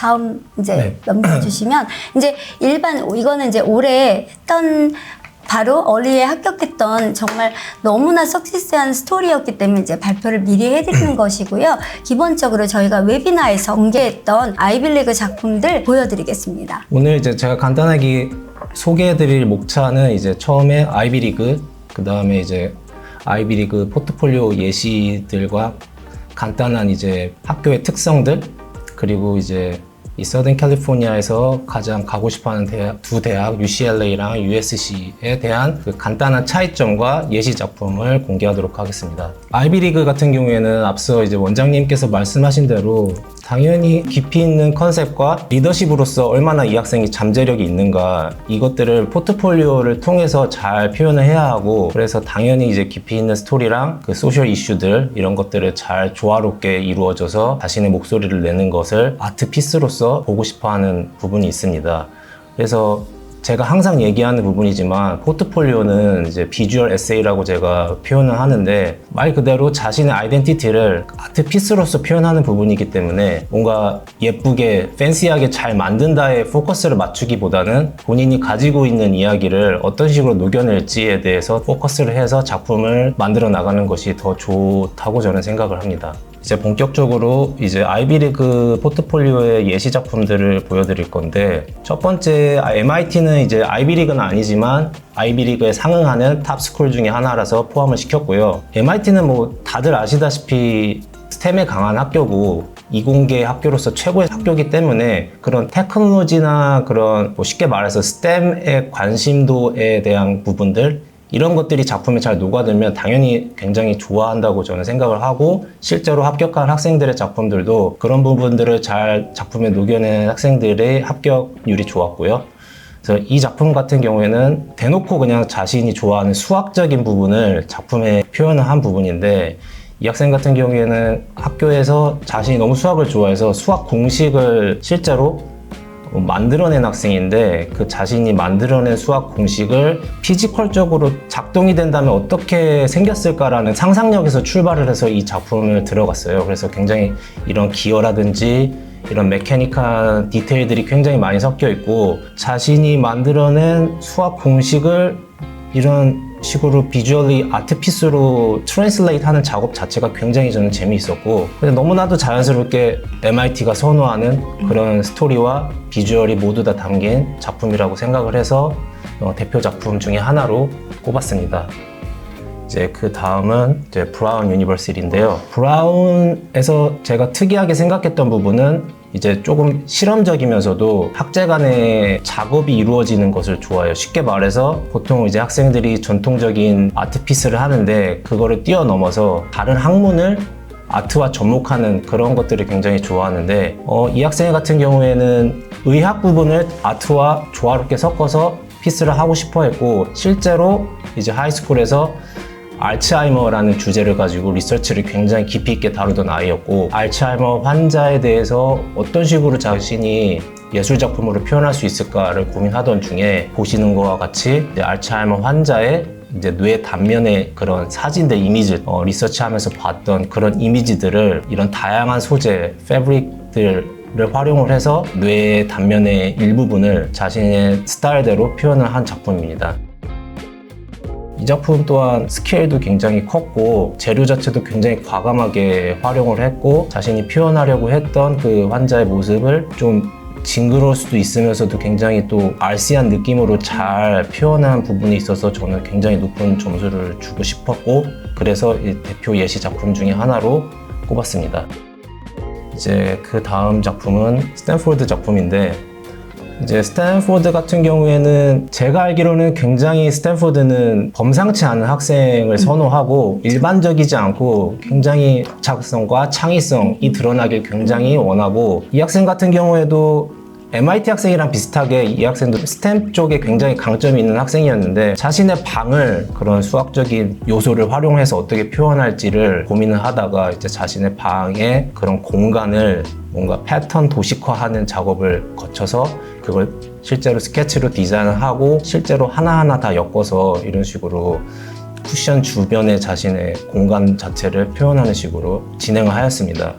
다음 이제 넘겨주시면 이제 이거는 이제 올해 했던 바로 어리에 합격했던 정말 너무나 석세스한 스토리였기 때문에 이제 발표를 미리 해드리는 것이고요. 기본적으로 저희가 웨비나에서 공개했던 아이빌리그 작품들 보여드리겠습니다. 오늘 이제 제가 간단하게 소개해드릴 목차는 이제 처음에 아이비리그, 그 다음에 이제 아이비리그 포트폴리오 예시들과 간단한 이제 학교의 특성들, 그리고 이제 이 서든 캘리포니아에서 가장 가고 싶어하는 두 대학 UCLA랑 USC에 대한 그 간단한 차이점과 예시 작품을 공개하도록 하겠습니다. 아이비리그 같은 경우에는 앞서 이제 원장님께서 말씀하신 대로 당연히 깊이 있는 컨셉과 리더십으로서 얼마나 이 학생이 잠재력이 있는가, 이것들을 포트폴리오를 통해서 잘 표현을 해야 하고, 그래서 당연히 이제 깊이 있는 스토리랑 그 소셜 이슈들 이런 것들을 잘 조화롭게 이루어져서 자신의 목소리를 내는 것을 아트 피스로서 보고 싶어 하는 부분이 있습니다. 그래서 제가 항상 얘기하는 부분이지만 포트폴리오는 이제 비주얼 에세이라고 제가 표현을 하는데, 말 그대로 자신의 아이덴티티를 아트 피스로서 표현하는 부분이기 때문에 뭔가 예쁘게 팬시하게 잘 만든다에 포커스를 맞추기보다는 본인이 가지고 있는 이야기를 어떤 식으로 녹여낼지에 대해서 포커스를 해서 작품을 만들어 나가는 것이 더 좋다고 저는 생각을 합니다. 이제 본격적으로 이제 아이비리그 포트폴리오의 예시 작품들을 보여드릴 건데, 첫 번째 MIT는 이제 아이비리그는 아니지만 아이비리그에 상응하는 탑스쿨 중에 하나라서 포함을 시켰고요. MIT는 뭐 다들 아시다시피 스템에 강한 학교고 이공계 학교로서 최고의 학교이기 때문에 그런 테크놀로지나 그런 뭐 쉽게 말해서 스템의 관심도에 대한 부분들, 이런 것들이 작품에 잘 녹아들면 당연히 굉장히 좋아한다고 저는 생각을 하고, 실제로 합격한 학생들의 작품들도 그런 부분들을 잘 작품에 녹여낸 학생들의 합격률이 좋았고요. 그래서 이 작품 같은 경우에는 대놓고 그냥 자신이 좋아하는 수학적인 부분을 작품에 표현을 한 부분인데, 이 학생 같은 경우에는 학교에서 자신이 너무 수학을 좋아해서 수학 공식을 실제로 만들어낸 학생인데, 그 자신이 만들어낸 수학 공식을 피지컬적으로 작동이 된다면 어떻게 생겼을까라는 상상력에서 출발을 해서 이 작품을 들어갔어요. 그래서 굉장히 이런 기어라든지 이런 메카니컬 디테일들이 굉장히 많이 섞여 있고, 자신이 만들어낸 수학 공식을 이런 식으로 비주얼리 아트피스로 트랜슬레이트 하는 작업 자체가 굉장히 저는 재미있었고, 근데 너무나도 자연스럽게 MIT가 선호하는 그런 스토리와 비주얼이 모두 다 담긴 작품이라고 생각을 해서 대표 작품 중에 하나로 꼽았습니다. 이제 그 다음은 이제 브라운 유니버시티인데요. 브라운에서 제가 특이하게 생각했던 부분은 이제 조금 실험적이면서도 학제 간의 작업이 이루어지는 것을 좋아해요. 쉽게 말해서 보통 이제 학생들이 전통적인 아트피스를 하는데 그거를 뛰어넘어서 다른 학문을 아트와 접목하는 그런 것들을 굉장히 좋아하는데, 이 학생 같은 경우에는 의학 부분을 아트와 조화롭게 섞어서 피스를 하고 싶어 했고, 실제로 이제 하이스쿨에서 알츠하이머라는 주제를 가지고 리서치를 굉장히 깊이 있게 다루던 아이였고, 알츠하이머 환자에 대해서 어떤 식으로 자신이 예술 작품으로 표현할 수 있을까를 고민하던 중에, 보시는 것과 같이 이제 알츠하이머 환자의 이제 뇌 단면의 그런 사진들, 이미지, 리서치하면서 봤던 그런 이미지들을 이런 다양한 소재, 패브릭들을 활용을 해서 뇌 단면의 일부분을 자신의 스타일대로 표현을 한 작품입니다. 이 작품 또한 스케일도 굉장히 컸고 재료 자체도 굉장히 과감하게 활용을 했고, 자신이 표현하려고 했던 그 환자의 모습을 좀 징그러울 수도 있으면서도 굉장히 또 알씨한 느낌으로 잘 표현한 부분이 있어서 저는 굉장히 높은 점수를 주고 싶었고, 그래서 이 대표 예시 작품 중에 하나로 꼽았습니다. 이제 그 다음 작품은 스탠포드 작품인데, 이제 스탠포드 같은 경우에는 제가 알기로는 굉장히 스탠포드는 범상치 않은 학생을 선호하고 일반적이지 않고 굉장히 작성과 창의성이 드러나길 굉장히 원하고, 이 학생 같은 경우에도 MIT 학생이랑 비슷하게 이 학생도 스템 쪽에 굉장히 강점이 있는 학생이었는데, 자신의 방을 그런 수학적인 요소를 활용해서 어떻게 표현할지를 고민을 하다가 이제 자신의 방에 그런 공간을 뭔가 패턴 도식화하는 작업을 거쳐서 그걸 실제로 스케치로 디자인을 하고 실제로 하나하나 다 엮어서 이런 식으로 쿠션 주변에 자신의 공간 자체를 표현하는 식으로 진행을 하였습니다.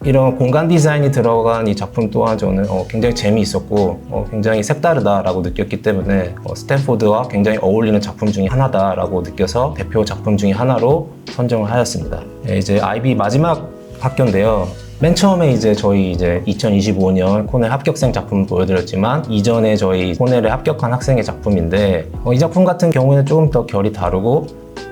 이런 공간 디자인이 들어간 이 작품 또한 저는 굉장히 재미있었고 굉장히 색다르다라고 느꼈기 때문에 스탠포드와 굉장히 어울리는 작품 중에 하나다라고 느껴서 대표 작품 중에 하나로 선정을 하였습니다. 네, 이제 IB 마지막 학교인데요. 맨 처음에 이제 저희 2025년 코넬 합격생 작품 보여드렸지만 이전에 저희 코넬에 합격한 학생의 작품인데 이 작품 같은 경우에는 조금 더 결이 다르고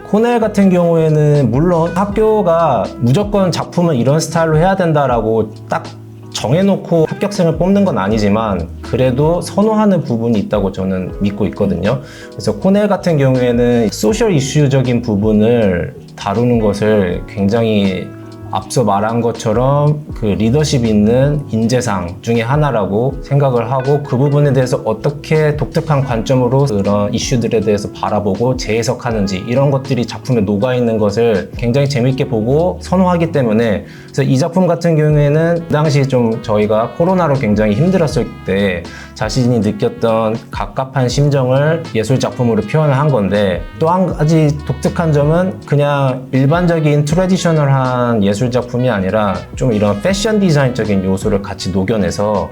코넬 같은 경우에는 물론 학교가 무조건 작품을 이런 스타일로 해야 된다라고 딱 정해놓고 합격생을 뽑는 건 아니지만 그래도 선호하는 부분이 있다고 저는 믿고 있거든요. 그래서 코넬 같은 경우에는 소셜 이슈적인 부분을 다루는 것을 굉장히 앞서 말한 것처럼 그 리더십 있는 인재상 중에 하나라고 생각을 하고 그 부분에 대해서 어떻게 독특한 관점으로 그런 이슈들에 대해서 바라보고 재해석하는지 이런 것들이 작품에 녹아있는 것을 굉장히 재밌게 보고 선호하기 때문에 그래서 이 작품 같은 경우에는 그 당시 좀 저희가 코로나로 굉장히 힘들었을 때 자신이 느꼈던 갑갑한 심정을 예술 작품으로 표현을 한 건데 또 한 가지 독특한 점은 그냥 일반적인 트래디셔널한 예술 작품이 아니라 좀 이런 패션 디자인적인 요소를 같이 녹여내서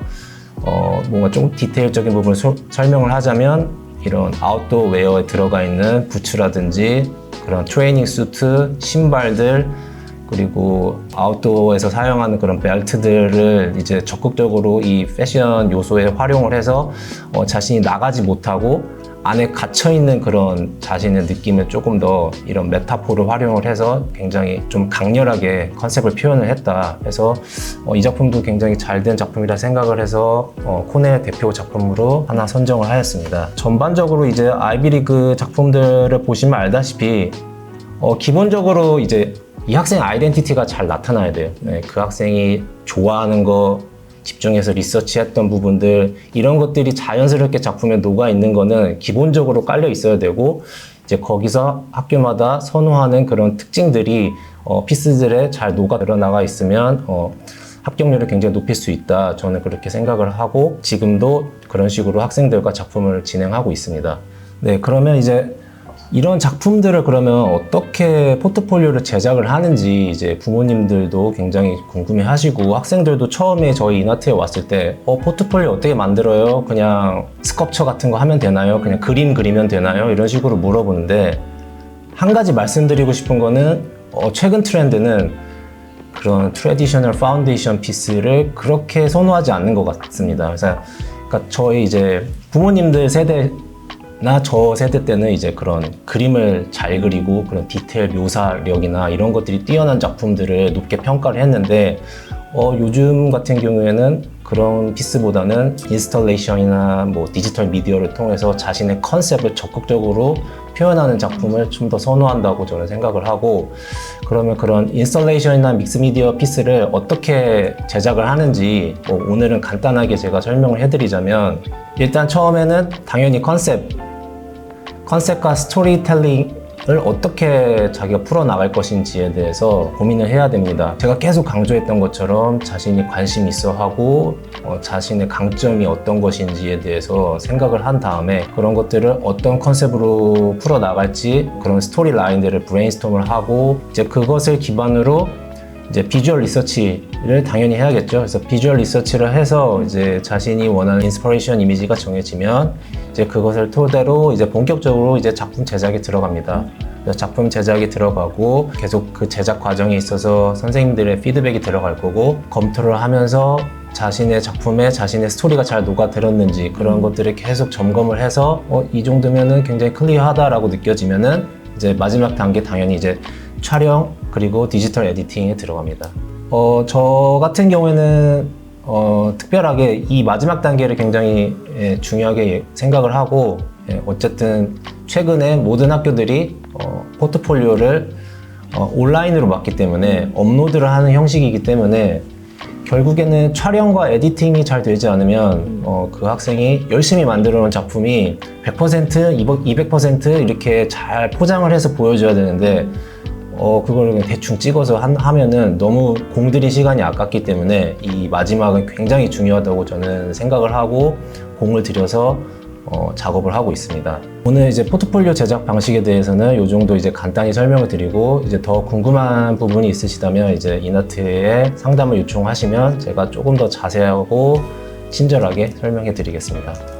뭔가 좀 디테일적인 부분을 설명을 하자면 이런 아웃도어 웨어에 들어가 있는 부츠라든지 그런 트레이닝 수트, 신발들 그리고 아웃도어에서 사용하는 그런 벨트들을 이제 적극적으로 이 패션 요소에 활용을 해서 자신이 나가지 못하고 안에 갇혀있는 그런 자신의 느낌을 조금 더 이런 메타포를 활용을 해서 굉장히 좀 강렬하게 컨셉을 표현을 했다. 그래서 이 작품도 굉장히 잘 된 작품이라 생각을 해서 코넬 대표 작품으로 하나 선정을 하였습니다. 전반적으로 이제 아이비리그 작품들을 보시면 알다시피 기본적으로 이제 이 학생 아이덴티티가 잘 나타나야 돼요. 네, 그 학생이 좋아하는 거 집중해서 리서치했던 부분들 이런 것들이 자연스럽게 작품에 녹아 있는 거는 기본적으로 깔려 있어야 되고 이제 거기서 학교마다 선호하는 그런 특징들이 피스들에 잘 녹아 드러나가 있으면 합격률을 굉장히 높일 수 있다. 저는 그렇게 생각을 하고 지금도 그런 식으로 학생들과 작품을 진행하고 있습니다. 네, 그러면 이제 이런 작품들을 그러면 어떻게 포트폴리오를 제작을 하는지 이제 부모님들도 굉장히 궁금해 하시고 학생들도 처음에 저희 이나트에 왔을 때 포트폴리오 어떻게 만들어요? 그냥 스컵처 같은 거 하면 되나요? 그냥 그림 그리면 되나요? 이런 식으로 물어보는데 한 가지 말씀드리고 싶은 거는 최근 트렌드는 그런 트래디셔널 파운데이션 피스를 그렇게 선호하지 않는 것 같습니다. 그래서 그러니까 저희 이제 부모님들 세대 나 저 세대 때는 이제 그런 그림을 잘 그리고 그런 디테일 묘사력이나 이런 것들이 뛰어난 작품들을 높게 평가를 했는데 요즘 같은 경우에는 그런 피스보다는 인스톨레이션이나 뭐 디지털 미디어를 통해서 자신의 컨셉을 적극적으로 표현하는 작품을 좀 더 선호한다고 저는 생각을 하고 그러면 그런 인스톨레이션이나 믹스미디어 피스를 어떻게 제작을 하는지 오늘은 간단하게 제가 설명을 해드리자면 일단 처음에는 당연히 컨셉과 스토리텔링을 어떻게 자기가 풀어나갈 것인지에 대해서 고민을 해야 됩니다. 제가 계속 강조했던 것처럼 자신이 관심 있어 하고 자신의 강점이 어떤 것인지에 대해서 생각을 한 다음에 그런 것들을 어떤 컨셉으로 풀어나갈지 그런 스토리 라인들을 브레인스톰을 하고 이제 그것을 기반으로 이제 비주얼 리서치를 당연히 해야겠죠. 그래서 비주얼 리서치를 해서 이제 자신이 원하는 인스퍼레이션 이미지가 정해지면 이제 그것을 토대로 이제 본격적으로 이제 작품 제작에 들어갑니다. 그래서 작품 제작이 들어가고 계속 그 제작 과정에 있어서 선생님들의 피드백이 들어갈 거고 검토를 하면서 자신의 작품에 자신의 스토리가 잘 녹아들었는지 그런 것들을 계속 점검을 해서 이 정도면은 굉장히 클리어하다라고 느껴지면은 이제 마지막 단계 당연히 이제 촬영 그리고 디지털 에디팅에 들어갑니다. 저 같은 경우에는 특별하게 이 마지막 단계를 굉장히 중요하게 생각을 하고 어쨌든 최근에 모든 학교들이 포트폴리오를 온라인으로 맞기 때문에 업로드를 하는 형식이기 때문에 결국에는 촬영과 에디팅이 잘 되지 않으면 그 학생이 열심히 만들어 놓은 작품이 100%, 200% 이렇게 잘 포장을 해서 보여줘야 되는데 그걸 그냥 대충 찍어서 하면은 너무 공들인 시간이 아깝기 때문에 이 마지막은 굉장히 중요하다고 저는 생각을 하고 공을 들여서 작업을 하고 있습니다. 오늘 이제 포트폴리오 제작 방식에 대해서는 이 정도 이제 간단히 설명을 드리고, 이제 더 궁금한 부분이 있으시다면 이제 이나트에 상담을 요청하시면 제가 조금 더 자세하고 친절하게 설명해 드리겠습니다.